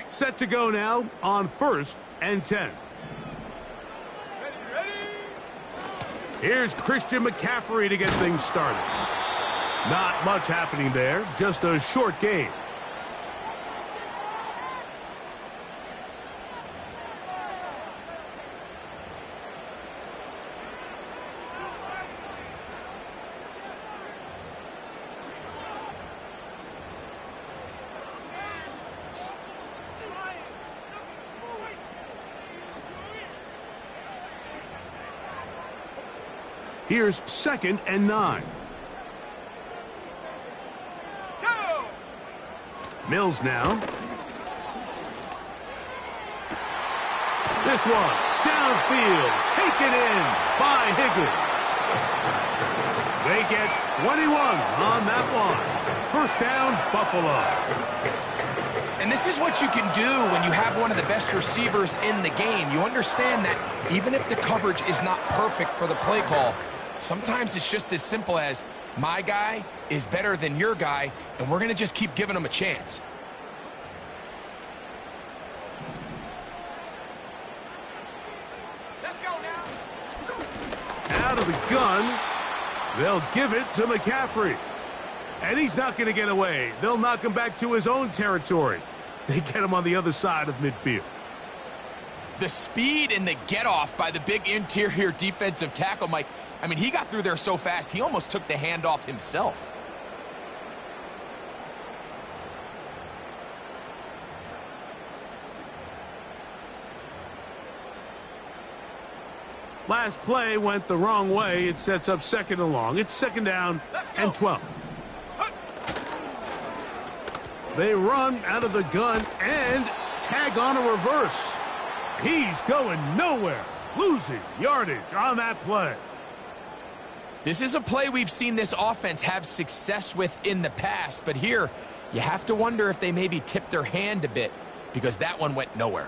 Set to go now on 1st and 10. Here's Christian McCaffrey to get things started. Not much happening there, just a short game. Here's 2nd and 9. Go! Mills now. This one, downfield, taken in by Higgins. They get 21 on that one. 1st down, Buffalo. And this is what you can do when you have one of the best receivers in the game. You understand that even if the coverage is not perfect for the play call, sometimes it's just as simple as my guy is better than your guy, and we're going to just keep giving him a chance. Let's go now. Out of the gun, they'll give it to McCaffrey. And he's not going to get away. They'll knock him back to his own territory. They get him on the other side of midfield. The speed and the get-off by the big interior defensive tackle, Mike. I mean, he got through there so fast, he almost took the handoff himself. Last play went the wrong way. It sets up 2nd and long. It's 2nd down and 12. They run out of the gun and tag on a reverse. He's going nowhere. Losing yardage on that play. This is a play we've seen this offense have success with in the past, but here you have to wonder if they maybe tipped their hand a bit because that one went nowhere.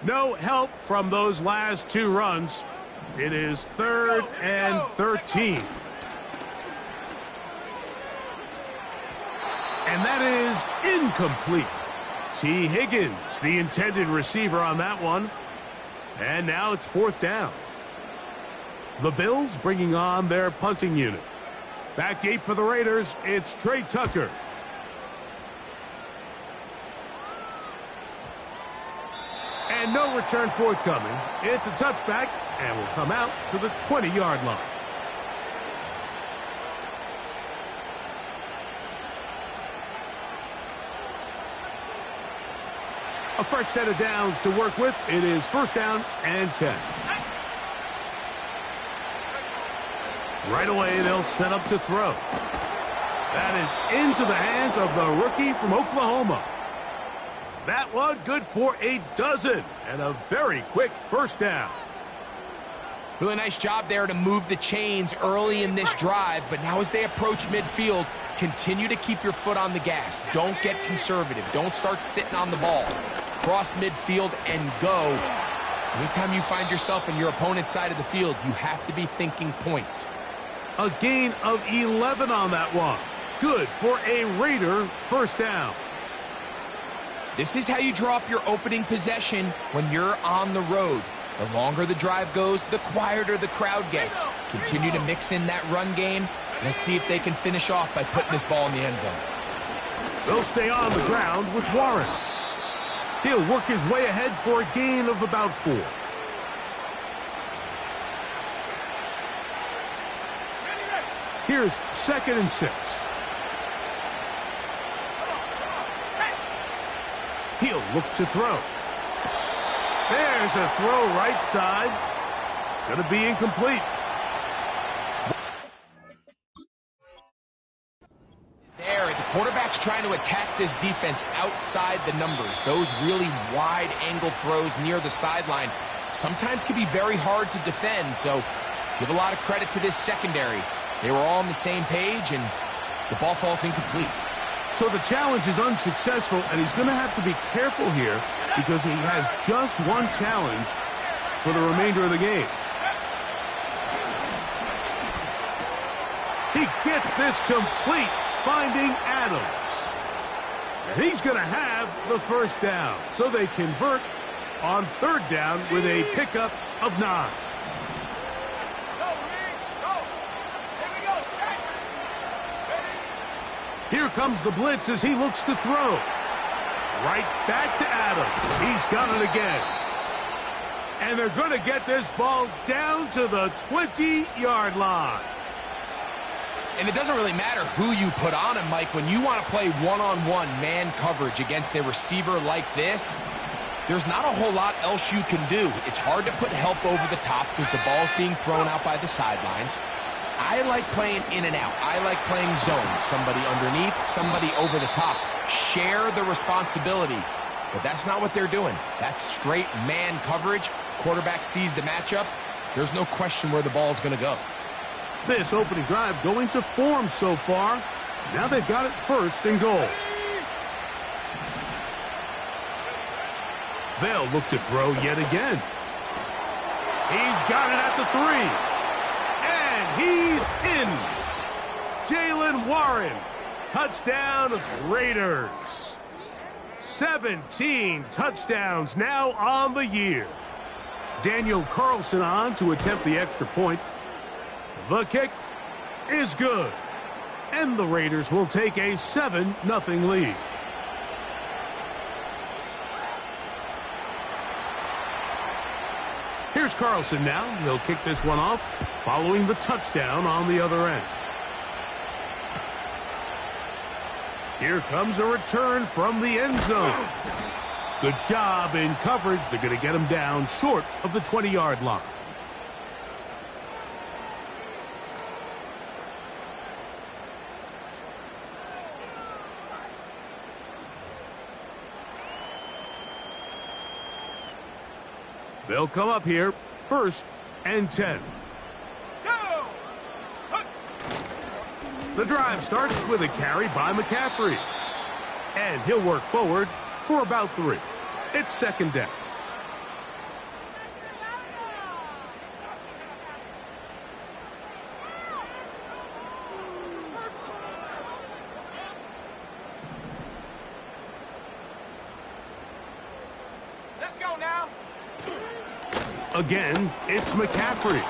No help from those last 2 runs. It is 3rd and 13. And that is incomplete. T. Higgins, the intended receiver on that one. And now it's 4th down. The Bills bringing on their punting unit. Back deep for the Raiders, it's Trey Tucker. And no return forthcoming. It's a touchback and will come out to the 20-yard line. A fresh set of downs to work with. It is 1st down and 10. Right away, they'll set up to throw. That is into the hands of the rookie from Oklahoma. That one good for a dozen and a very quick 1st down. Really nice job there to move the chains early in this drive, but now as they approach midfield, continue to keep your foot on the gas. Don't get conservative. Don't start sitting on the ball. Cross midfield and go. Anytime you find yourself in your opponent's side of the field, you have to be thinking points. A gain of 11 on that one. Good for a Raider 1st down. This is how you draw up your opening possession when you're on the road. The longer the drive goes, the quieter the crowd gets. Continue to mix in that run game. Let's see if they can finish off by putting this ball in the end zone. They'll stay on the ground with Warren. He'll work his way ahead for a gain of about 4. Here's 2nd and 6. He'll look to throw. There's a throw right side. It's going to be incomplete. There, the quarterback's trying to attack this defense outside the numbers. Those really wide angle throws near the sideline sometimes can be very hard to defend, so give a lot of credit to this secondary. They were all on the same page, and the ball falls incomplete. So the challenge is unsuccessful, and he's going to have to be careful here because he has just one challenge for the remainder of the game. makes this complete, finding Adams. And he's going to have the first down, so they convert on third down with a pickup of 9. Here comes the blitz as he looks to throw. Right back to Adams. He's got it again. And they're going to get this ball down to the 20-yard line. And it doesn't really matter who you put on him, Mike. When you want to play one-on-one man coverage against a receiver like this, there's not a whole lot else you can do. It's hard to put help over the top because the ball's being thrown out by the sidelines. I like playing in and out. I like playing zones. Somebody underneath, somebody over the top. Share the responsibility. But that's not what they're doing. That's straight man coverage. Quarterback sees the matchup. There's no question where the ball's going to go. This opening drive going to form so far. Now they've got it 1st and goal. They'll look to throw yet again. He's got it at the 3. And he's in. Jaylen Warren. Touchdown Raiders. 17 touchdowns now on the year. Daniel Carlson on to attempt the extra point. The kick is good. And the Raiders will take a 7-0 lead. Here's Carlson now. He'll kick this one off, following the touchdown on the other end. Here comes a return from the end zone. Good job in coverage. They're going to get him down short of the 20-yard line. They'll come up here, 1st and 10. The drive starts with a carry by McCaffrey. And he'll work forward for about 3. It's 2nd down. Let's go now. Again, it's McCaffrey.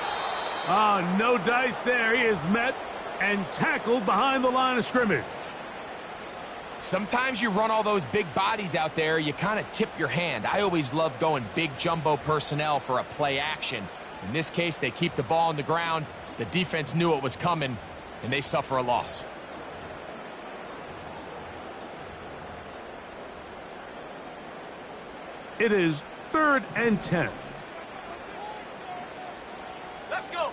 Oh, no dice there. He is met and tackled behind the line of scrimmage. Sometimes you run all those big bodies out there, you kind of tip your hand. I always love going big jumbo personnel for a play action. In this case, they keep the ball on the ground. The defense knew it was coming, and they suffer a loss. It is 3rd and 10. Let's go.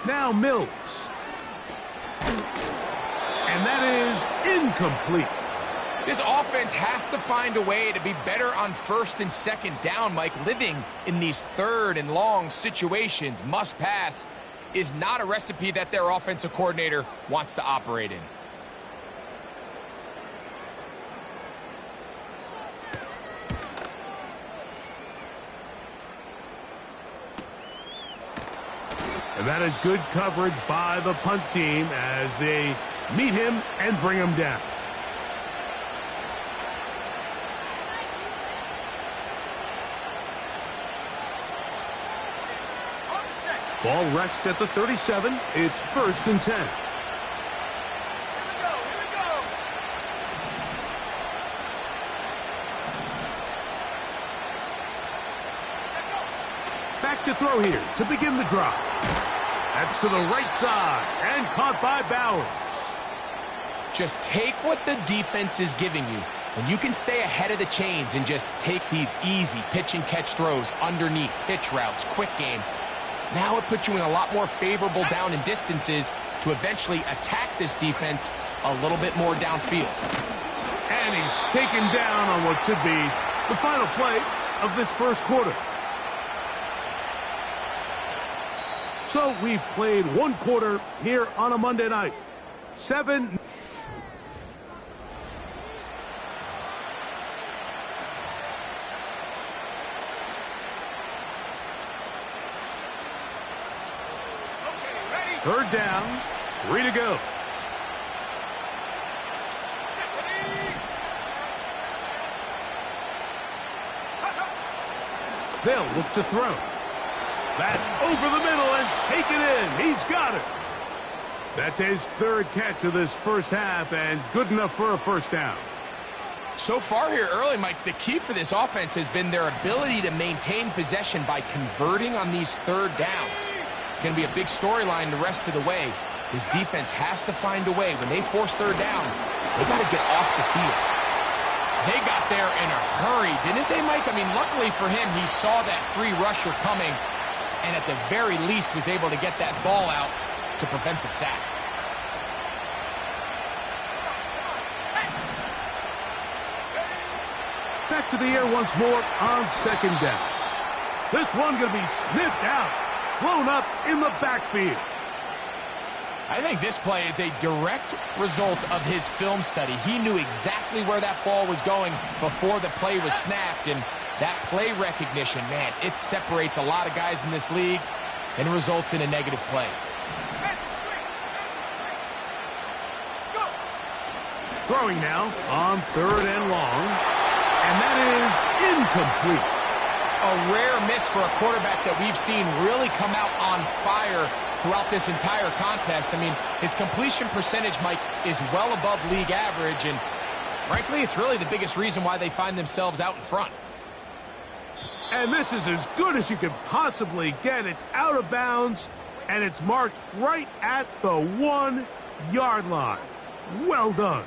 Now Mills. And that is incomplete. This offense has to find a way to be better on 1st and 2nd down, Mike. Living in these 3rd and long situations, must pass, is not a recipe that their offensive coordinator wants to operate in. And that is good coverage by the punt team as they meet him and bring him down. Ball rests at the 37. It's 1st and 10. Back to throw here to begin the drive. That's to the right side and caught by Bowers. Just take what the defense is giving you. When you can stay ahead of the chains and just take these easy pitch and catch throws underneath, hitch routes, quick game, now it puts you in a lot more favorable down and distances to eventually attack this defense a little bit more downfield. And he's taken down on what should be the final play of this 1st quarter. So we've played 1 quarter here on a Monday night. 7. Third down, 3 to go. They'll look to throw. That's over the middle and taken in. He's got it. That's his third catch of this first half and good enough for a first down. So far here early, Mike, the key for this offense has been their ability to maintain possession by converting on these third downs. It's going to be a big storyline the rest of the way. This defense has to find a way. When they force third down, they got to get off the field. They got there in a hurry, didn't they, Mike? I mean, luckily for him, he saw that free rusher coming and at the very least was able to get that ball out to prevent the sack. Back to the air once more on second down. This one going to be sniffed out, blown up in the backfield. I think this play is a direct result of his film study. He knew exactly where that ball was going before the play was snapped, and that play recognition, man, it separates a lot of guys in this league and results in a negative play. Throwing now on third and long, and that is incomplete. A rare miss for a quarterback that we've seen really come out on fire throughout this entire contest. I mean, his completion percentage, Mike, is well above league average, and frankly, it's really the biggest reason why they find themselves out in front. And this is as good as you could possibly get. It's out of bounds, and it's marked right at the 1-yard line. Well done.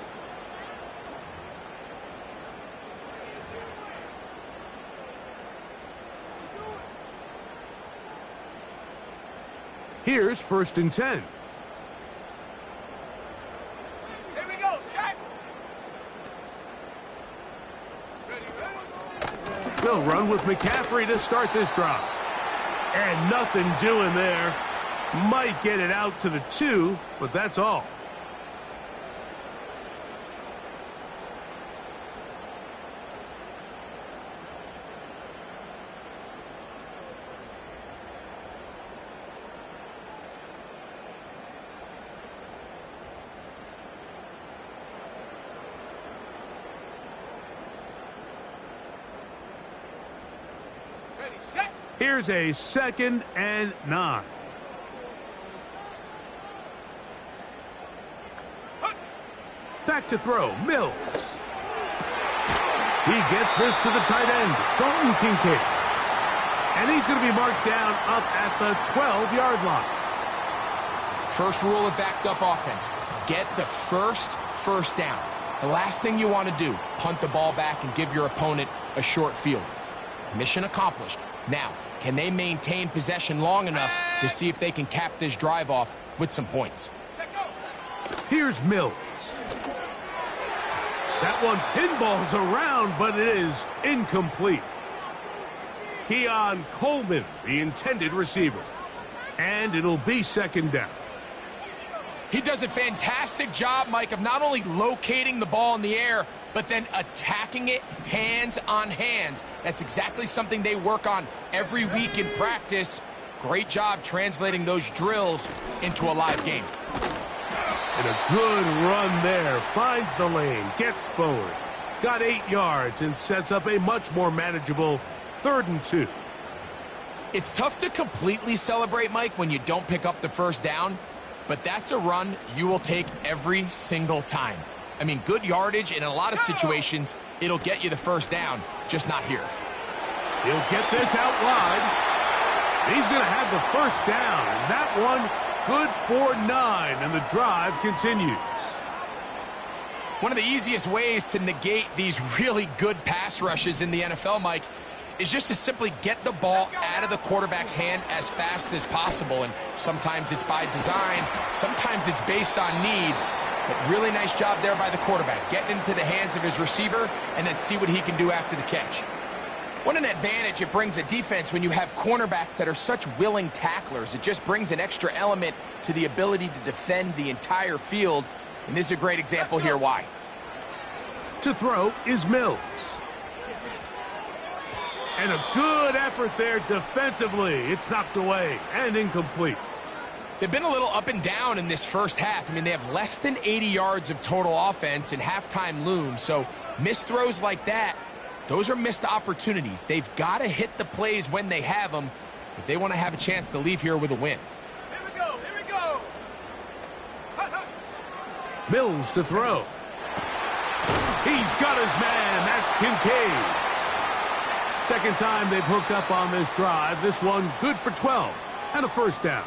Here's 1st and 10. Here we go, set. They'll run with McCaffrey to start this drive. And nothing doing there. Might get it out to the 2, but that's all. Here's a 2nd and 9. Back to throw, Mills. He gets this to the tight end, Dalton Kincaid. And he's going to be marked down up at the 12-yard line. First rule of backed up offense, get the first down. The last thing you want to do, punt the ball back and give your opponent a short field. Mission accomplished. Now, can they maintain possession long enough to see if they can cap this drive off with some points? Here's Mills. That one pinballs around, but it is incomplete. Keon Coleman, the intended receiver. And it'll be 2nd down. He does a fantastic job, Mike, of not only locating the ball in the air, but then attacking it hands on hands. That's exactly something they work on every week in practice. Great job translating those drills into a live game. And a good run there. Finds the lane, gets forward. Got 8 yards and sets up a much more manageable 3rd and 2. It's tough to completely celebrate, Mike, when you don't pick up the first down, but that's a run you will take every single time. I mean, good yardage, and in a lot of situations, it'll get you the first down, just not here. He'll get this out wide. He's going to have the first down, and that one good for 9, and the drive continues. One of the easiest ways to negate these really good pass rushes in the NFL, Mike, is just to simply get the ball out of the quarterback's hand as fast as possible. And sometimes it's by design, sometimes it's based on need. But really nice job there by the quarterback, getting into the hands of his receiver and then see what he can do after the catch. What an advantage it brings a defense when you have cornerbacks that are such willing tacklers. It just brings an extra element to the ability to defend the entire field. And this is a great example here why. To throw is Mills. And a good effort there defensively. It's knocked away and incomplete. They've been a little up and down in this first half. I mean, they have less than 80 yards of total offense and halftime looms. So missed throws like that, those are missed opportunities. They've got to hit the plays when they have them if they want to have a chance to leave here with a win. Here we go, here we go. Mills to throw. He's got his man. That's Kincaid. Second time they've hooked up on this drive. This one good for 12 and a first down.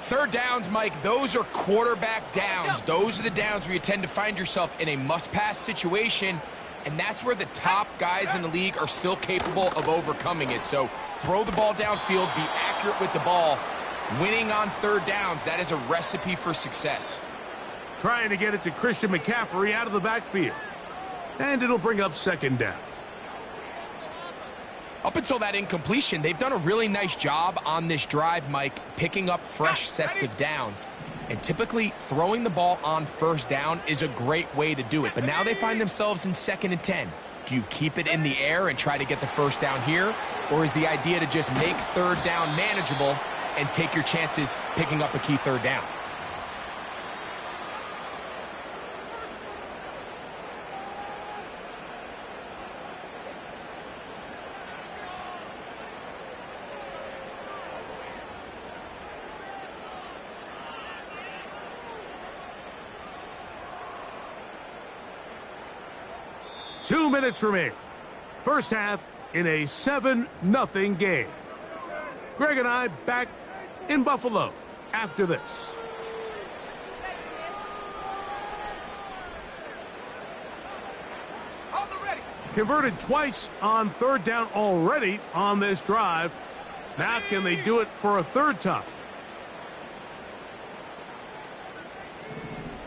Third downs, Mike, those are quarterback downs. Those are the downs where you tend to find yourself in a must-pass situation, and that's where the top guys in the league are still capable of overcoming it. So throw the ball downfield, be accurate with the ball. Winning on third downs, that is a recipe for success. Trying to get it to Christian McCaffrey out of the backfield. And it'll bring up second down. Up until that incompletion, they've done a really nice job on this drive, Mike, picking up fresh sets of downs. And typically, throwing the ball on first down is a great way to do it. But now they find themselves in 2nd and 10. Do you keep it in the air and try to get the first down here? Or is the idea to just make third down manageable and take your chances picking up a key third down? Two minutes remain. First half in a 7-0 game. Greg and I back in Buffalo after this. Hold the ready. Converted twice on third down already on this drive. Now can they do it for a third time?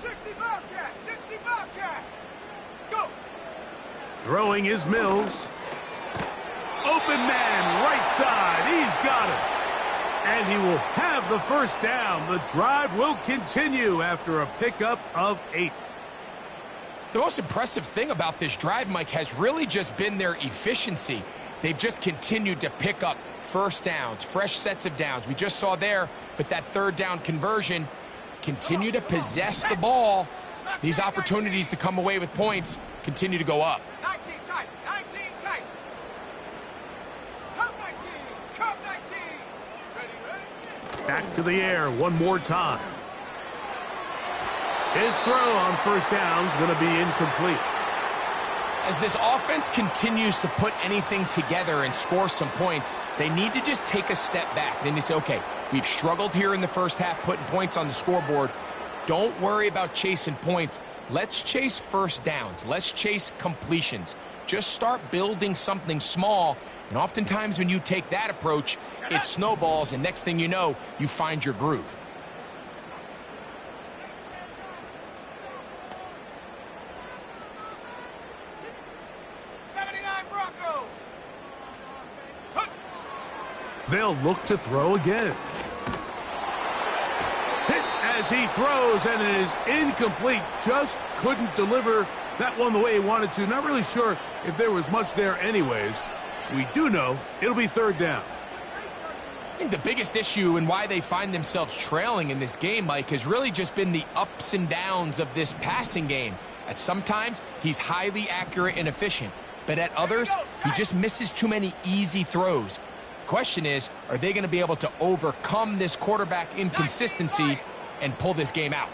60 Bobcat, 60 Bobcat. Go. Throwing is Mills. Open man, right side. He's got it. And he will have the first down. The drive will continue after a pickup of 8. The most impressive thing about this drive, Mike, has really just been their efficiency. They've just continued to pick up first downs, fresh sets of downs. We just saw there with that third down conversion. Continue to possess the ball. These opportunities to come away with points continue to go up. 19 tight, 19 tight. Come 19, come 19. Ready, ready. Back to the air one more time. His throw on first down is going to be incomplete. As this offense continues to put anything together and score some points, they need to just take a step back. Then they say, okay, we've struggled here in the first half putting points on the scoreboard. Don't worry about chasing points. Let's chase first downs. Let's chase completions. Just start building something small. And oftentimes when you take that approach, it snowballs, and next thing you know, you find your groove. They'll look to throw again. Hit as he throws, and it is incomplete. Just couldn't deliver that one the way he wanted to. Not really sure if there was much there anyways. We do know it'll be third down. I think the biggest issue and why they find themselves trailing in this game, Mike, has really just been the ups and downs of this passing game. At sometimes, he's highly accurate and efficient, but at others, he just misses too many easy throws. Question is, are they going to be able to overcome this quarterback inconsistency and pull this game out?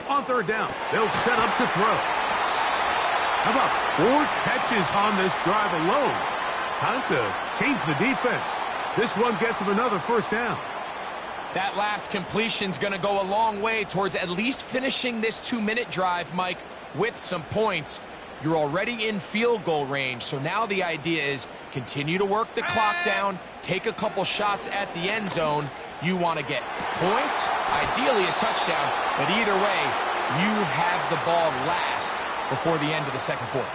On third down, they'll set up to throw. How about 4 catches on this drive alone? Time to change the defense. This one gets them another first down. That last completion's going to go a long way towards at least finishing this 2-minute drive, Mike, with some points. You're already in field goal range, so now the idea is continue to work the clock down, take a couple shots at the end zone. You want to get points, ideally a touchdown, but either way, you have the ball last before the end of the second quarter.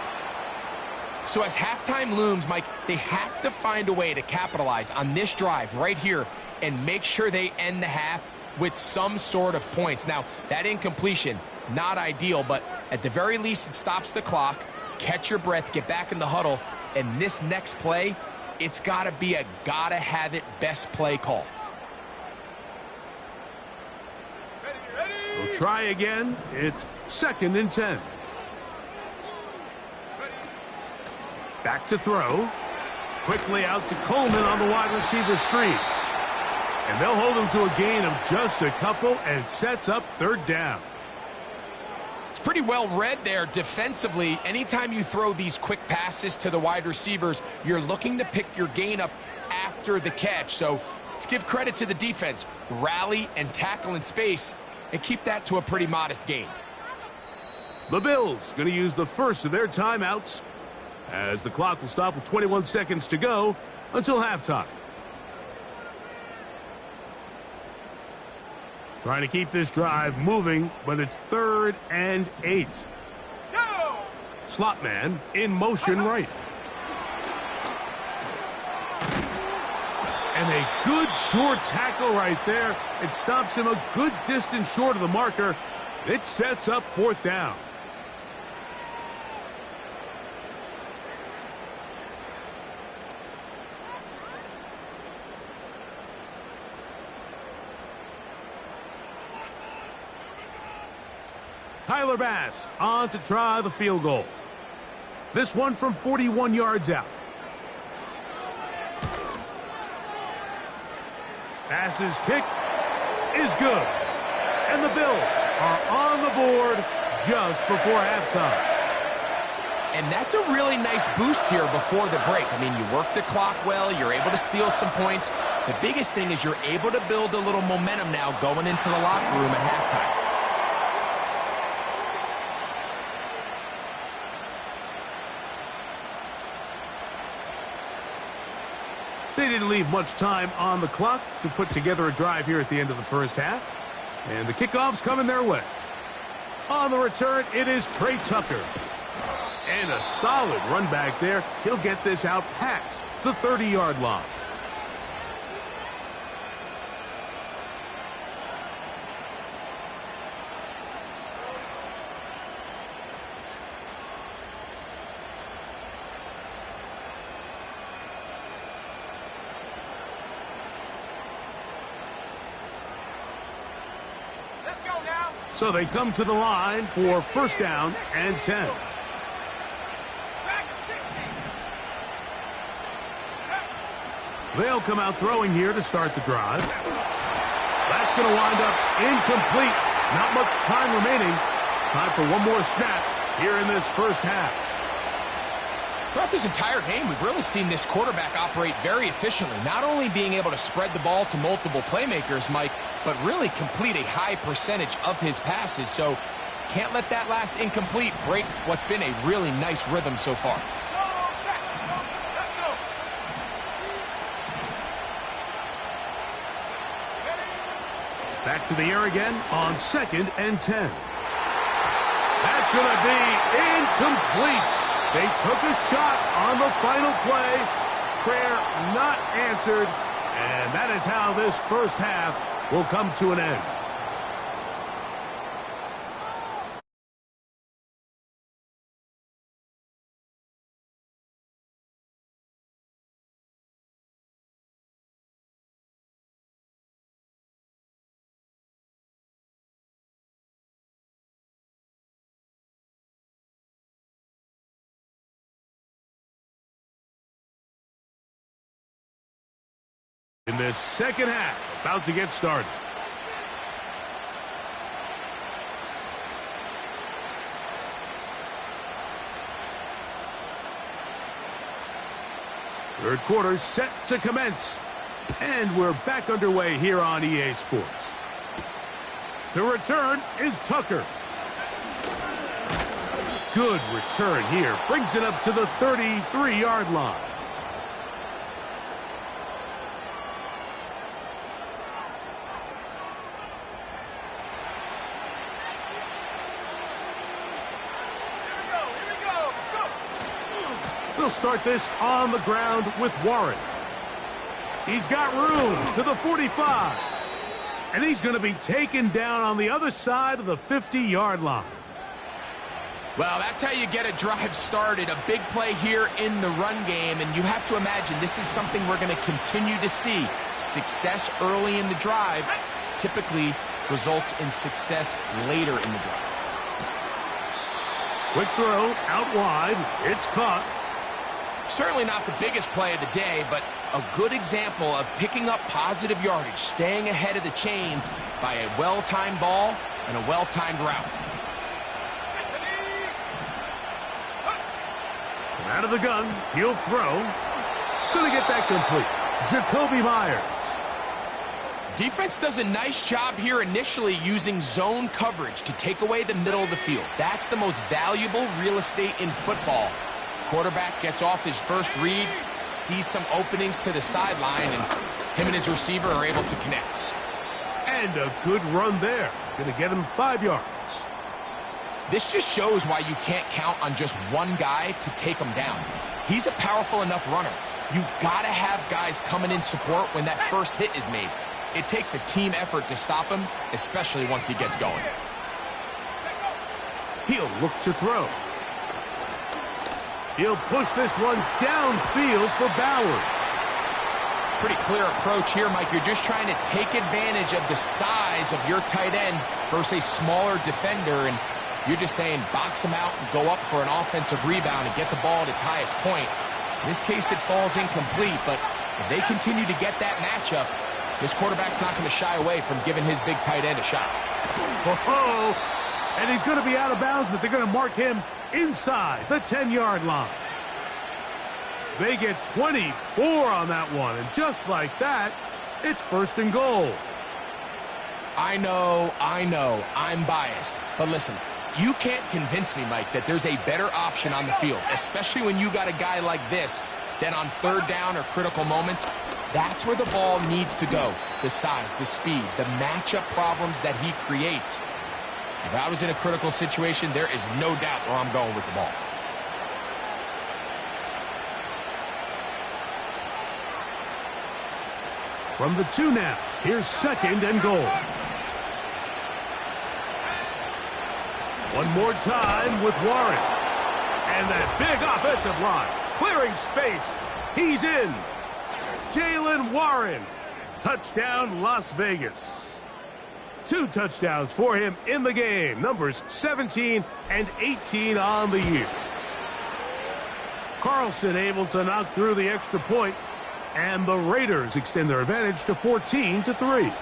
So as halftime looms, Mike, they have to find a way to capitalize on this drive right here and make sure they end the half with some sort of points. Now, that incompletion, not ideal, but at the very least, it stops the clock. Catch your breath, get back in the huddle, and this next play, it's got to be a gotta-have-it best play call. They'll try again. It's 2nd and 10. Back to throw. Quickly out to Coleman on the wide receiver screen. And they'll hold him to a gain of just a couple and sets up 3rd down. It's pretty well read there defensively. Anytime you throw these quick passes to the wide receivers, you're looking to pick your gain up after the catch. So let's give credit to the defense. Rally and tackle in space and keep that to a pretty modest gain. The Bills going to use the first of their timeouts as the clock will stop with 21 seconds to go until halftime. Trying to keep this drive moving, but it's 3rd and 8. Go! Slot man in motion right. And a good short tackle right there. It stops him a good distance short of the marker. It sets up 4th down. Tyler Bass on to try the field goal. This one from 41 yards out. Bass's kick is good. And the Bills are on the board just before halftime. And that's a really nice boost here before the break. I mean, you work the clock well, you're able to steal some points. The biggest thing is you're able to build a little momentum now going into the locker room at halftime. They didn't leave much time on the clock to put together a drive here at the end of the first half. And the kickoff's coming their way. On the return, it is Trey Tucker. And a solid run back there. He'll get this out past the 30-yard line. So they come to the line for 1st down and 10. They'll come out throwing here to start the drive. That's going to wind up incomplete. Not much time remaining. Time for one more snap here in this first half. Throughout this entire game, we've really seen this quarterback operate very efficiently, not only being able to spread the ball to multiple playmakers, Mike, but really complete a high percentage of his passes. So can't let that last incomplete break what's been a really nice rhythm so far. Back to the air again on 2nd and 10. That's going to be incomplete. They took a shot on the final play. Prayer not answered. And that is how this first half will come to an end. In this second half, about to get started. Third quarter set to commence. And we're back underway here on EA Sports. To return is Tucker. Good return here. Brings it up to the 33-yard line. They'll start this on the ground with Warren. He's got room to the 45. And he's going to be taken down on the other side of the 50-yard line. Well, that's how you get a drive started. A big play here in the run game. And you have to imagine this is something we're going to continue to see. Success early in the drive typically results in success later in the drive. Quick throw, out wide. It's caught. Certainly not the biggest play of the day, but a good example of picking up positive yardage, staying ahead of the chains by a well-timed ball and a well-timed route. From out of the gun, he'll throw. Gonna get that complete. Jacoby Myers. Defense does a nice job here initially using zone coverage to take away the middle of the field. That's the most valuable real estate in football. Quarterback gets off his first read, sees some openings to the sideline, and him and his receiver are able to connect. And a good run there. Gonna get him 5 yards. This just shows why you can't count on just one guy to take him down. He's a powerful enough runner. You gotta have guys coming in support when that first hit is made. It takes a team effort to stop him, especially once he gets going. He'll look to throw. He'll push this one downfield for Bowers. Pretty clear approach here, Mike. You're just trying to take advantage of the size of your tight end versus a smaller defender, and you're just saying box him out and go up for an offensive rebound and get the ball at its highest point. In this case, it falls incomplete, but if they continue to get that matchup, this quarterback's not going to shy away from giving his big tight end a shot. Oh, and he's going to be out of bounds, but they're going to mark him inside the 10-yard line. They get 24 on that one, and just like that, it's 1st and goal. I know, I'm biased. But listen, you can't convince me, Mike, that there's a better option on the field, especially when you got a guy like this, that on 3rd down or critical moments, that's where the ball needs to go. The size, the speed, the matchup problems that he creates. If I was in a critical situation, there is no doubt where I'm going with the ball. From the 2 now, here's 2nd and goal. One more time with Warren. And that big offensive line, clearing space. He's in. Jaylen Warren. Touchdown, Las Vegas. 2 touchdowns for him in the game. Numbers 17 and 18 on the year. Carlson able to knock through the extra point, and the Raiders extend their advantage to 14-3.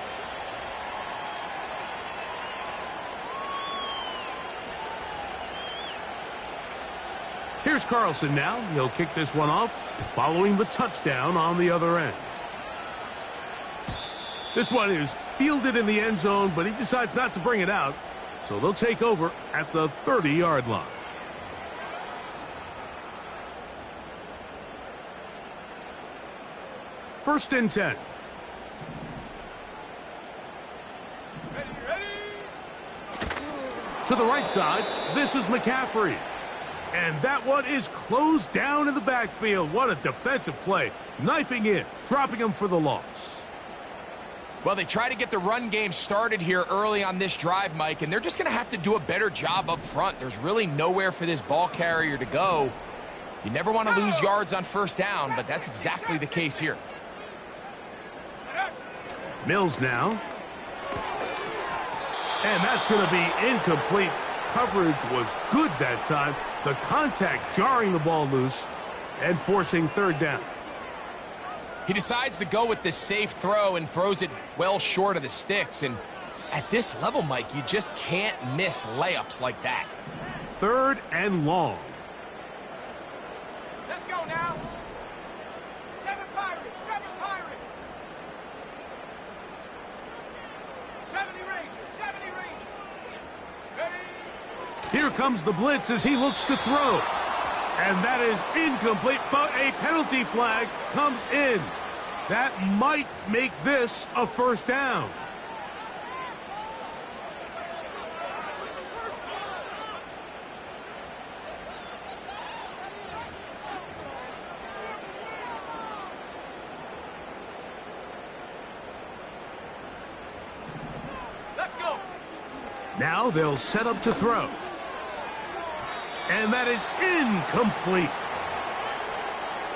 Here's Carlson now. He'll kick this one off, following the touchdown on the other end. This one is fielded in the end zone, but he decides not to bring it out, so they'll take over at the 30-yard line. First and 10. Ready. To the right side, this is McCaffrey. And that one is closed down in the backfield. What a defensive play. Knifing in, dropping him for the loss. Well, they try to get the run game started here early on this drive, Mike, and they're just going to have to do a better job up front. There's really nowhere for this ball carrier to go. You never want to lose yards on 1st down, but that's exactly the case here. Mills now. And that's going to be incomplete. Coverage was good that time. The contact jarring the ball loose and forcing 3rd down. He decides to go with this safe throw and throws it well short of the sticks. And at this level, Mike, you just can't miss layups like that. 3rd and long. Let's go now. 7 Pirates. 70 Rangers. Ready. Here comes the blitz as he looks to throw. And that is incomplete, but a penalty flag comes in. That might make this a 1st down. Let's go. Now they'll set up to throw. And that is incomplete.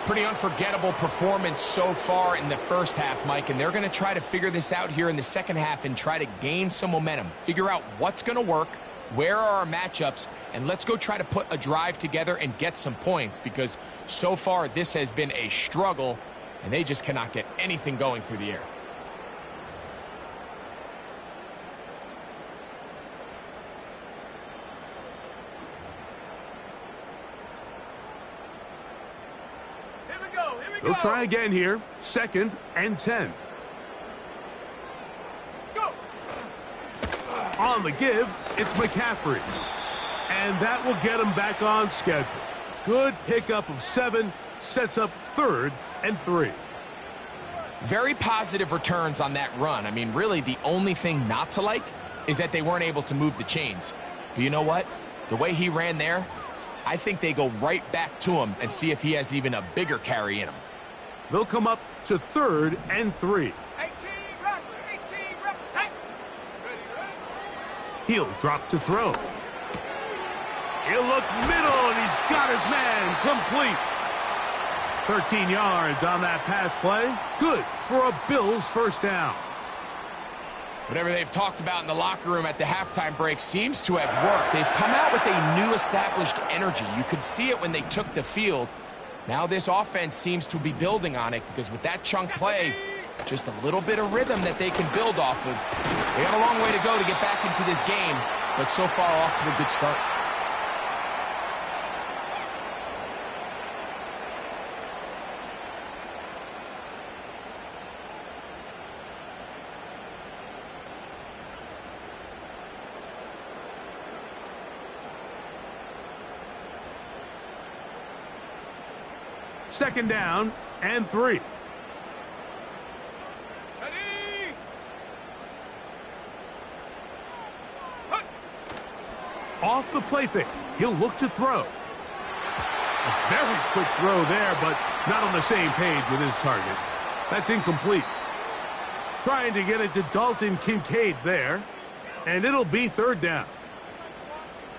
Pretty unforgettable performance so far in the first half, Mike, and they're going to try to figure this out here in the second half and try to gain some momentum. Figure out what's going to work, where are our matchups, and let's go try to put a drive together and get some points, because so far this has been a struggle, and they just cannot get anything going through the air. They'll try again here. 2nd and 10. Go. On the give, it's McCaffrey. And that will get him back on schedule. Good pickup of 7. Sets up 3rd and 3. Very positive returns on that run. I mean, really, the only thing not to like is that they weren't able to move the chains. But you know what? The way he ran there, I think they go right back to him and see if he has even a bigger carry in him. They'll come up to 3rd and 3. 18 reps. 18 reps. Ready, ready. He'll drop to throw. He'll look middle, and he's got his man complete. 13 yards on that pass play. Good for a Bills first down. Whatever they've talked about in the locker room at the halftime break seems to have worked. They've come out with a new established energy. You could see it when they took the field. Now this offense seems to be building on it, because with that chunk play, just a little bit of rhythm that they can build off of. They got a long way to go to get back into this game, but so far off to a good start. Second down and 3. Ready. Off the play fake. He'll look to throw. A very quick throw there, but not on the same page with his target. That's incomplete. Trying to get it to Dalton Kincaid there, and it'll be 3rd down.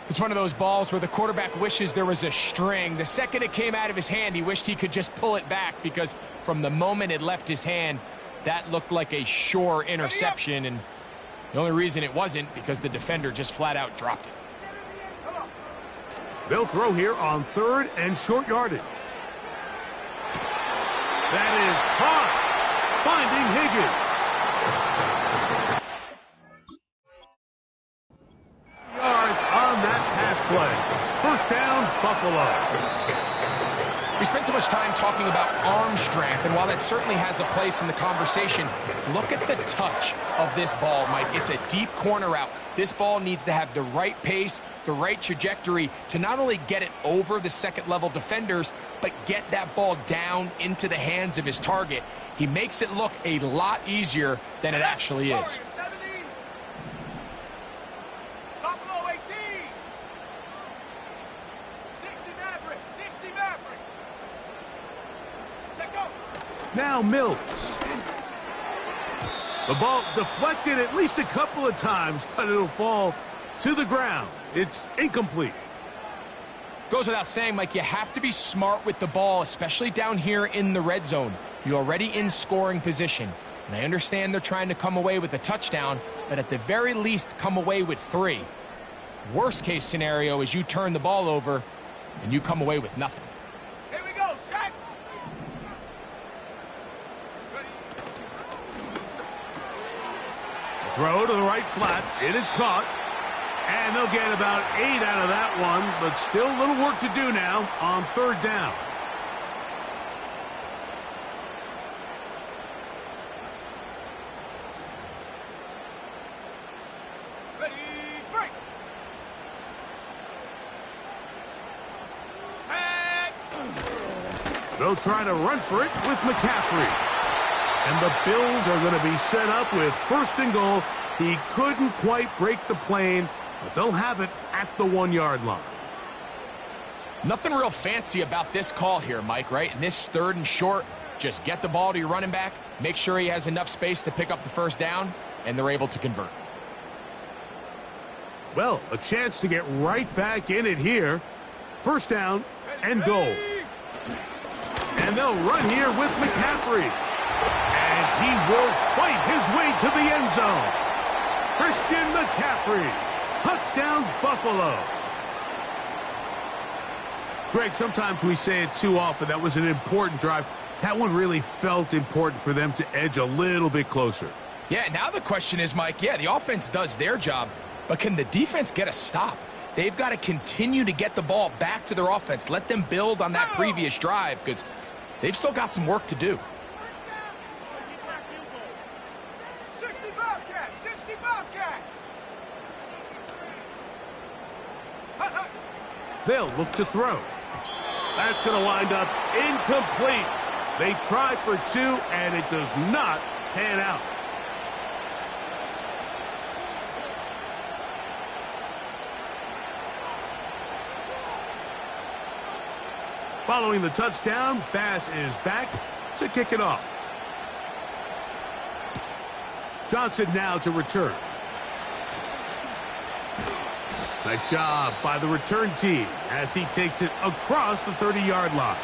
It's one of those balls where the quarterback wishes there was a string. The second it came out of his hand, he wished he could just pull it back, because from the moment it left his hand, that looked like a sure interception, and the only reason it wasn't because the defender just flat out dropped it. They'll throw here on 3rd and short yardage. That is caught. Finding Higgins. Yards on that pass play. First down, Buffalo. We spent so much time talking about arm strength, and while that certainly has a place in the conversation, look at the touch of this ball, Mike. It's a deep corner route. This ball needs to have the right pace, the right trajectory to not only get it over the second-level defenders, but get that ball down into the hands of his target. He makes it look a lot easier than it actually is. Buffalo 18. 60 Maverick. 60 Maverick. Check go. Now Mills. The ball deflected at least a couple of times, but it'll fall to the ground. It's incomplete. Goes without saying, Mike, you have to be smart with the ball, especially down here in the red zone. You're already in scoring position. And I understand they're trying to come away with a touchdown, but at the very least, come away with 3. Worst case scenario is you turn the ball over and you come away with nothing. Here we go. Set. Throw to the right flat. It is caught. And they'll get about 8 out of that one, but still a little work to do now on 3rd down. Ready. Break. Set. They'll try to run for it with McCaffrey. And the Bills are going to be set up with 1st and goal. He couldn't quite break the plane, but they'll have it at the 1-yard line. Nothing real fancy about this call here, Mike, right? In this 3rd and short, just get the ball to your running back, make sure he has enough space to pick up the first down, and they're able to convert. Well, a chance to get right back in it here. 1st down and goal. And And they'll run here with McCaffrey. And he will fight his way to the end zone. Christian McCaffrey. Touchdown, Buffalo. Greg, sometimes we say it too often. That was an important drive. That one really felt important for them to edge a little bit closer. Yeah, now the question is, Mike, yeah, the offense does their job, but can the defense get a stop? They've got to continue to get the ball back to their offense. Let them build on that previous drive because they've still got some work to do. 60 Bobcat, 60 Bobcat. They'll look to throw. That's going to wind up incomplete. They try for two, and it does not pan out. Following the touchdown, Bass is back to kick it off. Johnson now to return. Nice job by the return team as he takes it across the 30-yard line.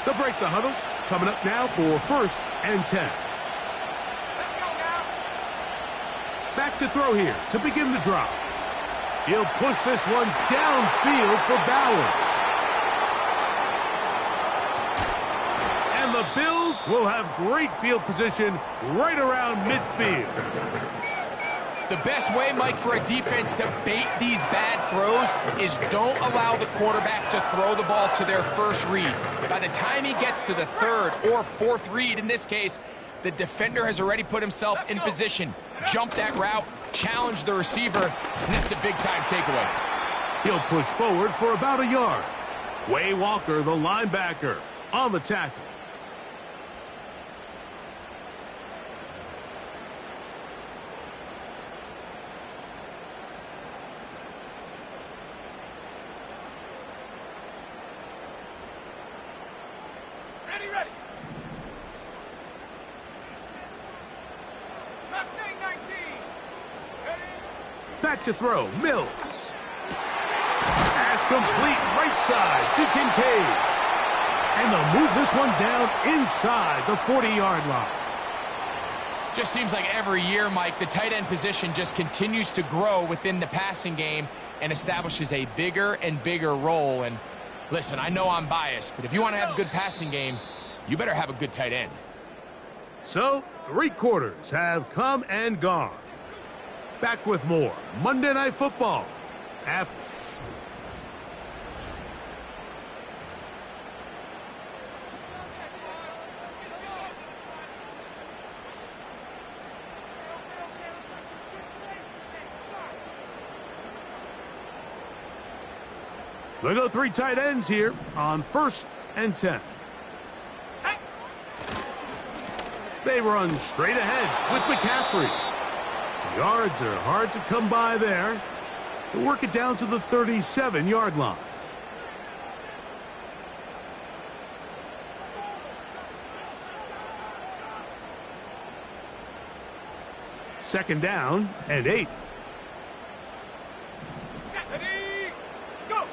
They'll break the huddle. Coming up now for 1st and 10. Back to throw here to begin the drive. He'll push this one downfield for Bowers. And the Bills will have great field position right around midfield. The best way, Mike, for a defense to bait these bad throws is don't allow the quarterback to throw the ball to their first read. By the time he gets to the 3rd or 4th read, in this case, the defender has already put himself in position. Jump that route, challenge the receiver, and that's a big-time takeaway. He'll push forward for about a yard. Way Walker, the linebacker, on the tackle. Ready. Mustang 19. Ready. Back to throw, Mills. Pass complete right side to Kincaid. And they'll move this one down inside the 40-yard line. Just seems like every year, Mike, the tight end position just continues to grow within the passing game and establishes a bigger and bigger role. And listen, I know I'm biased, but if you want to have a good passing game, you better have a good tight end. So, 3 quarters have come and gone. Back with more Monday Night Football. After they go 3 tight ends here on 1st and 10. They run straight ahead with McCaffrey. Yards are hard to come by there. They work it down to the 37-yard line. Second down and 8. Ready. Go.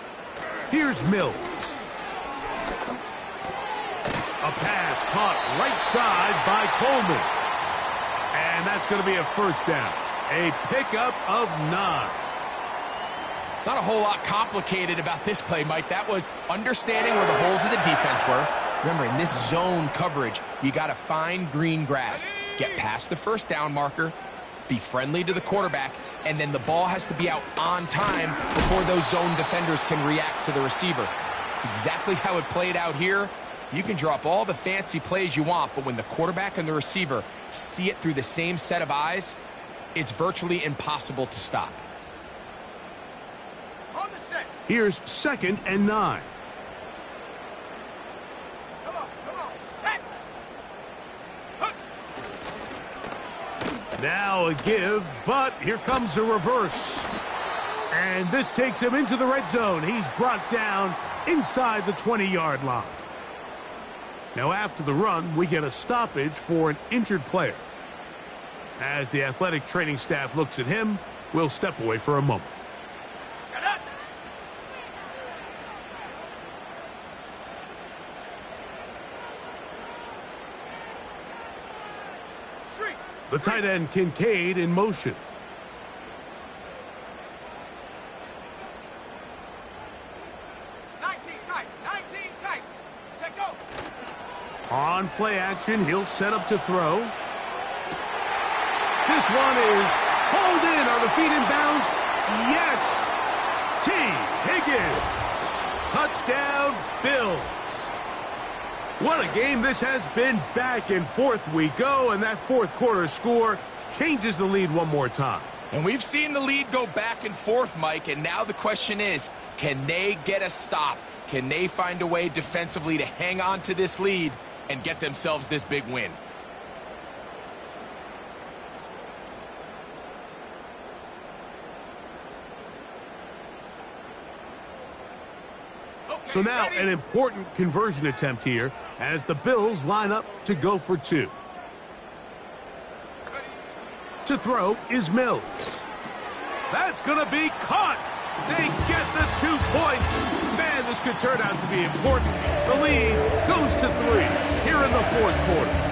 Here's Mills. A pass caught right side by Coleman. And that's going to be a 1st down. A pickup of 9. Not a whole lot complicated about this play, Mike. That was understanding where the holes of the defense were. Remember, in this zone coverage, you got to find green grass. Get past the 1st down marker, be friendly to the quarterback, and then the ball has to be out on time before those zone defenders can react to the receiver. It's exactly how it played out here. You can draw up all the fancy plays you want, but when the quarterback and the receiver see it through the same set of eyes, it's virtually impossible to stop. On the set. Here's 2nd and 9. Come on. Set. Now a give, but here comes a reverse. And this takes him into the red zone. He's brought down inside the 20-yard line. Now after the run, we get a stoppage for an injured player. As the athletic training staff looks at him, we'll step away for a moment. The tight end Kincaid in motion. On play action, he'll set up to throw. This one is hauled in. Are the feet in bounds? Yes! T. Higgins. Touchdown, Bills. What a game this has been. Back and forth we go, and that fourth quarter score changes the lead one more time. And we've seen the lead go back and forth, Mike, and now the question is, can they get a stop? Can they find a way defensively to hang on to this lead and get themselves this big win? So now an important conversion attempt here as the Bills line up to go for two. To throw is Mills. That's going to be caught. They get the 2 points. Man, this could turn out to be important. The lead goes to 3 here in the fourth quarter.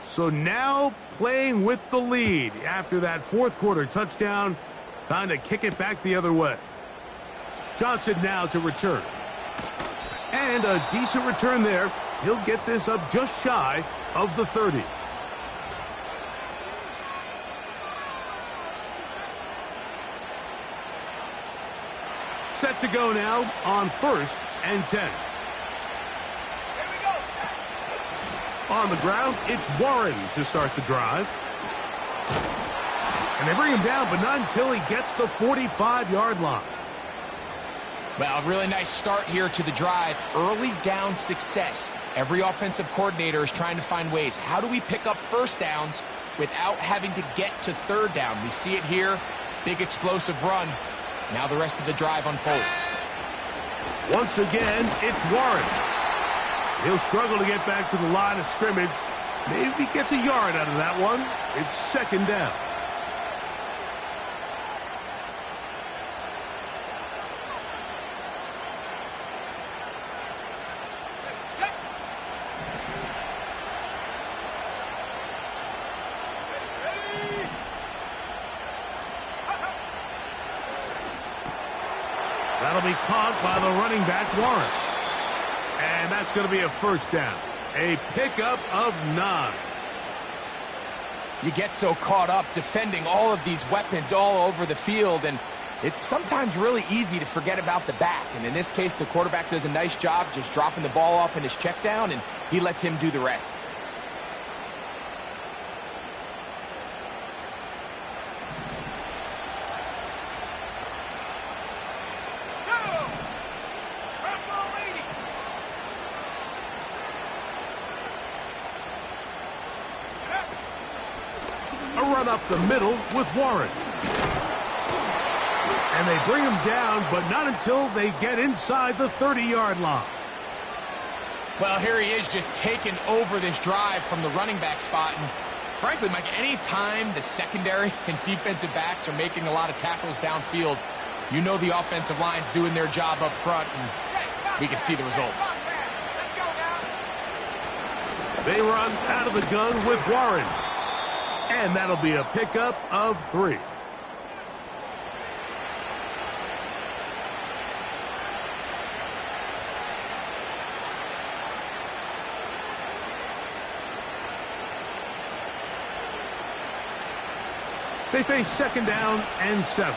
So now playing with the lead after that fourth quarter touchdown. Time to kick it back the other way. Johnson now to return. And a decent return there. He'll get this up just shy of the 30. Set to go now on 1st and 10. On the ground, it's Warren to start the drive. And they bring him down, but not until he gets the 45-yard line. Well, a really nice start here to the drive. Early down success. Every offensive coordinator is trying to find ways. How do we pick up first downs without having to get to third down? We see it here. Big explosive run. Now the rest of the drive unfolds. Once again, it's Warren. He'll struggle to get back to the line of scrimmage. Maybe he gets a yard out of that one. It's second down. That'll be caught by the running back, Warren. And that's going to be a first down. A pickup of 9. You get so caught up defending all of these weapons all over the field, and it's sometimes really easy to forget about the back. And in this case, the quarterback does a nice job just dropping the ball off in his check down, and he lets him do the rest. Up the middle with Warren. And they bring him down, but not until they get inside the 30-yard line. Well, here he is just taking over this drive from the running back spot. And frankly, Mike, any time the secondary and defensive backs are making a lot of tackles downfield, you know the offensive line's doing their job up front, and we can see the results. They run out of the gun with Warren. And that'll be a pickup of 3. They face second down and 7.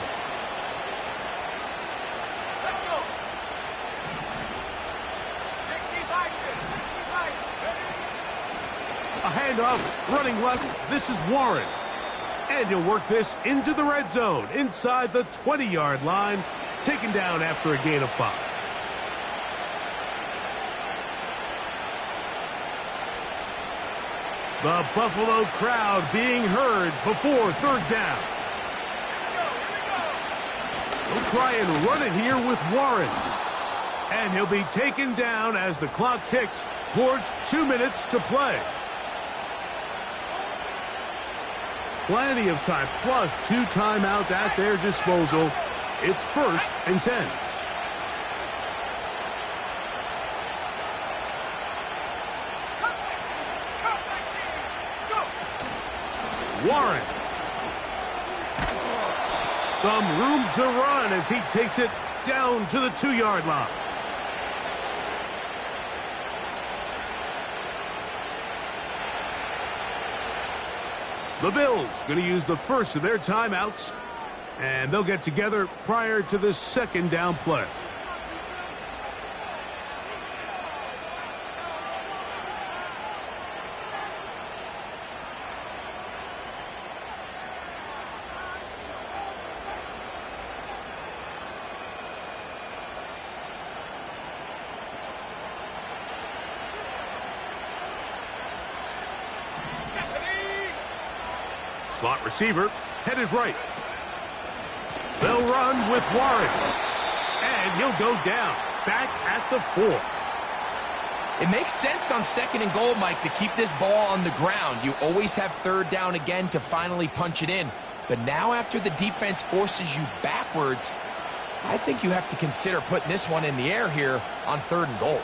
Let's go. 65, A handoff, running left. This is Warren. And he'll work this into the red zone, inside the 20-yard line, taken down after a gain of 5. The Buffalo crowd being heard before third down. He'll try and run it here with Warren. And he'll be taken down as the clock ticks towards 2 minutes to play. Plenty of time, plus 2 timeouts at their disposal. It's 1st and 10. Warren. Some room to run as he takes it down to the 2-yard line. The Bills going to use the first of their timeouts, and they'll get together prior to the 2nd down play. Slot receiver, headed right. They'll run with Warren. And he'll go down, back at the 4. It makes sense on 2nd and goal, Mike, to keep this ball on the ground. You always have 3rd down again to finally punch it in. But now after the defense forces you backwards, I think you have to consider putting this one in the air here on 3rd and goal.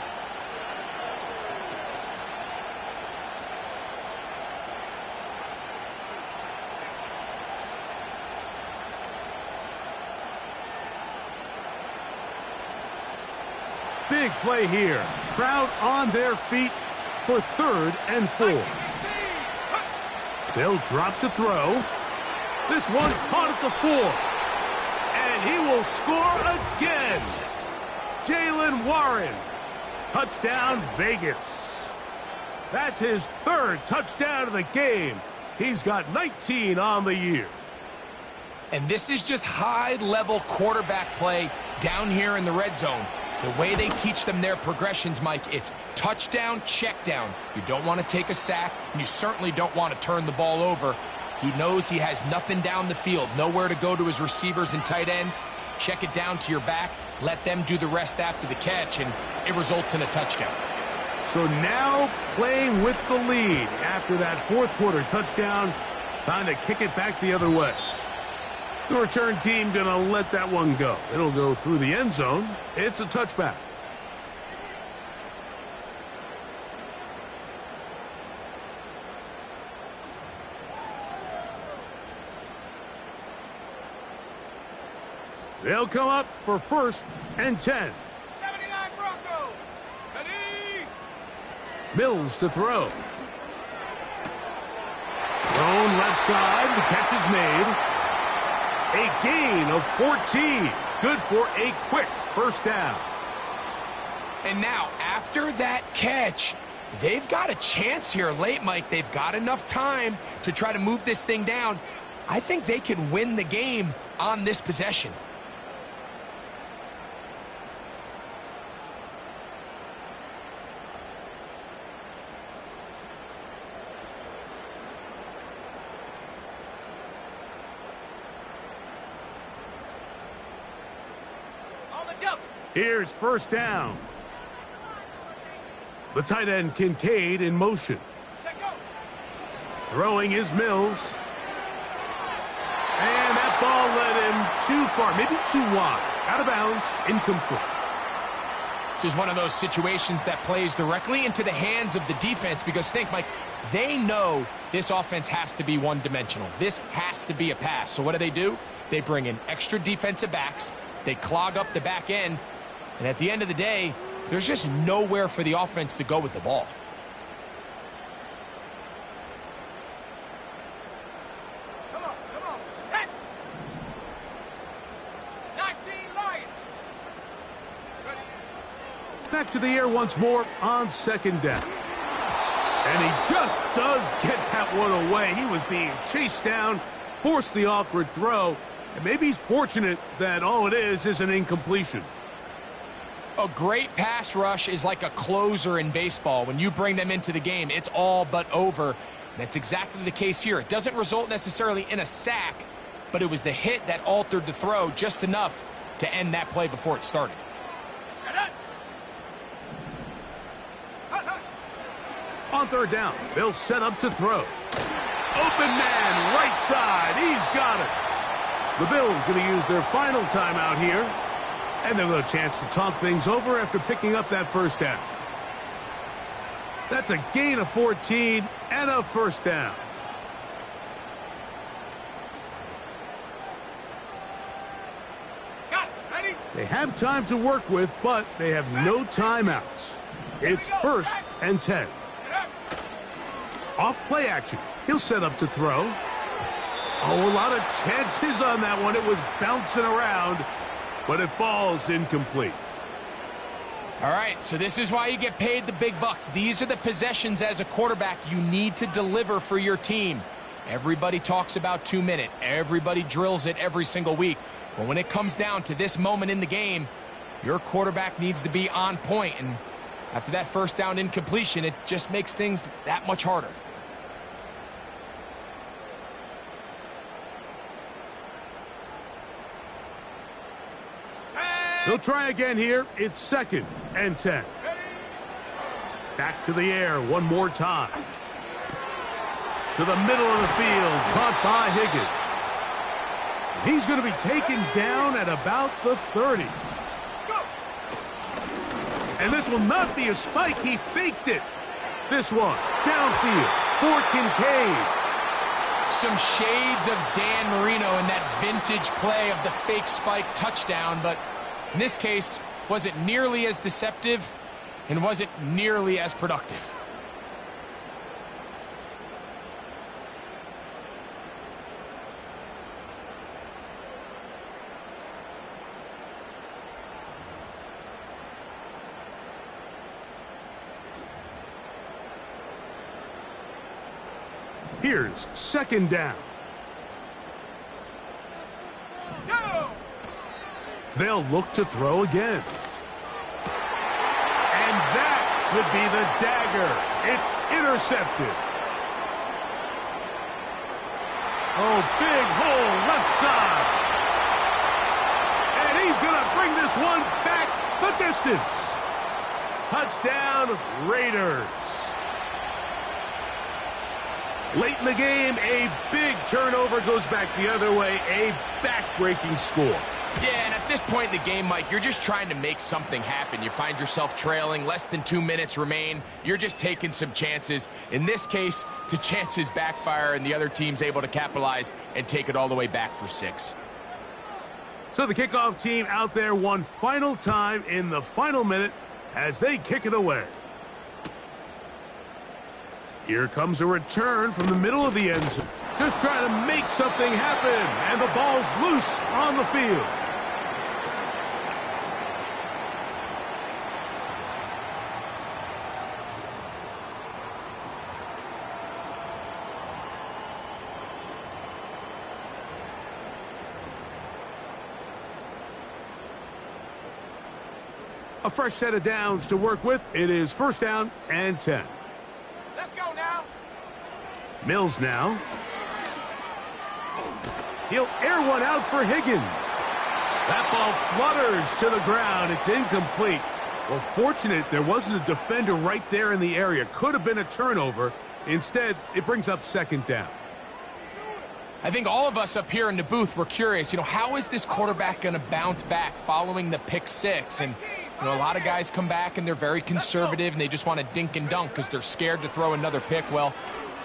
Big play here. Crowd on their feet for 3rd and 4. They'll drop to throw. This one caught at the 4. And he will score again. Jaylen Warren. Touchdown, Vegas. That's his 3rd touchdown of the game. He's got 19 on the year. And this is just high-level quarterback play down here in the red zone. The way they teach them their progressions, Mike, it's touchdown, check down. You don't want to take a sack, and you certainly don't want to turn the ball over. He knows he has nothing down the field, nowhere to go to his receivers and tight ends. Check it down to your back, let them do the rest after the catch, and it results in a touchdown. So now playing with the lead after that 4th quarter touchdown, time to kick it back the other way. The return team going to let that one go. It'll go through the end zone. It's a touchback. They'll come up for 1st and 10. 79 Broncos. Ready? Mills to throw. Thrown left side. The catch is made. A gain of 14. Good for a quick 1st down. And now, after that catch, they've got a chance here late, Mike. They've got enough time to try to move this thing down. I think they can win the game on this possession. Here's 1st down. The tight end Kincaid in motion. Throwing is Mills. And that ball led him too far, maybe too wide. Out of bounds, incomplete. This is one of those situations that plays directly into the hands of the defense because think, Mike, they know this offense has to be one-dimensional. This has to be a pass. So what do? They bring in extra defensive backs. They clog up the back end. And at the end of the day, there's just nowhere for the offense to go with the ball. Come on, set. 19 Lions. Ready? Back to the air once more on 2nd down. And he just does get that one away. He was being chased down, forced the awkward throw, and maybe he's fortunate that all it is an incompletion. A great pass rush is like a closer in baseball. When you bring them into the game, it's all but over. That's exactly the case here. It doesn't result necessarily in a sack, but it was the hit that altered the throw just enough to end that play before it started. On third down, they'll set up to throw. Open man, right side. He's got it. The Bills going to use their final timeout here. And they'll have a chance to talk things over after picking up that first down. That's a gain of 14 and a first down. They have time to work with, but they have no timeouts. It's 1st and 10. Off play action. He'll set up to throw. Oh, a lot of chances on that one. It was bouncing around, but it falls incomplete. All right, so this is why you get paid the big bucks. These are the possessions as a quarterback you need to deliver for your team. Everybody talks about 2 minute. Everybody drills it every single week. But when it comes down to this moment in the game, your quarterback needs to be on point. And after that first down incompletion, it just makes things that much harder. They'll try again here. It's 2nd and 10. Back to the air one more time. To the middle of the field, caught by Higgins. He's going to be taken down at about the 30. And this will not be a spike. He faked it. This one, downfield for Kincaid. Some shades of Dan Marino in that vintage play of the fake spike touchdown, but in this case, wasn't nearly as deceptive and wasn't nearly as productive. Here's 2nd down. They'll look to throw again. And that could be the dagger. It's intercepted. Oh, big hole left side. And he's going to bring this one back the distance. Touchdown, Raiders. Late in the game, a big turnover goes back the other way. A back-breaking score. Yeah, and at this point in the game, Mike, you're just trying to make something happen. You find yourself trailing, less than 2 minutes remain. You're just taking some chances. In this case, the chances backfire, and the other team's able to capitalize and take it all the way back for 6. So the kickoff team out there one final time in the final minute as they kick it away. Here comes a return from the middle of the end zone. Just trying to make something happen, and the ball's loose on the field. A fresh set of downs to work with. It is 1st down and 10. Let's go now. Mills now. He'll air one out for Higgins. That ball flutters to the ground. It's incomplete. Well, fortunate there wasn't a defender right there in the area. Could have been a turnover. Instead, it brings up 2nd down. I think all of us up here in the booth were curious, how is this quarterback going to bounce back following the pick 6? And a lot of guys come back and they're very conservative and they just want to dink and dunk because they're scared to throw another pick. Well,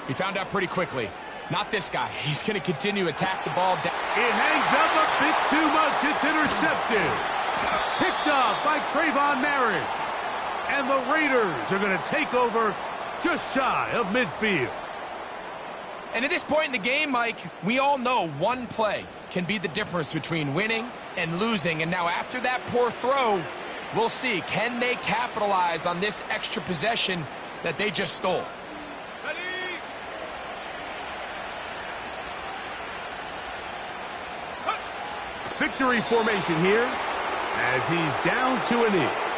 we found out pretty quickly. Not this guy. He's going to continue to attack the ball down. It hangs up a bit too much. It's intercepted. Picked off by Trayvon Merritt. And the Raiders are going to take over just shy of midfield. And at this point in the game, Mike, we all know one play can be the difference between winning and losing. And now after that poor throw, we'll see. Can they capitalize on this extra possession that they just stole? Victory formation here as he's down to a knee.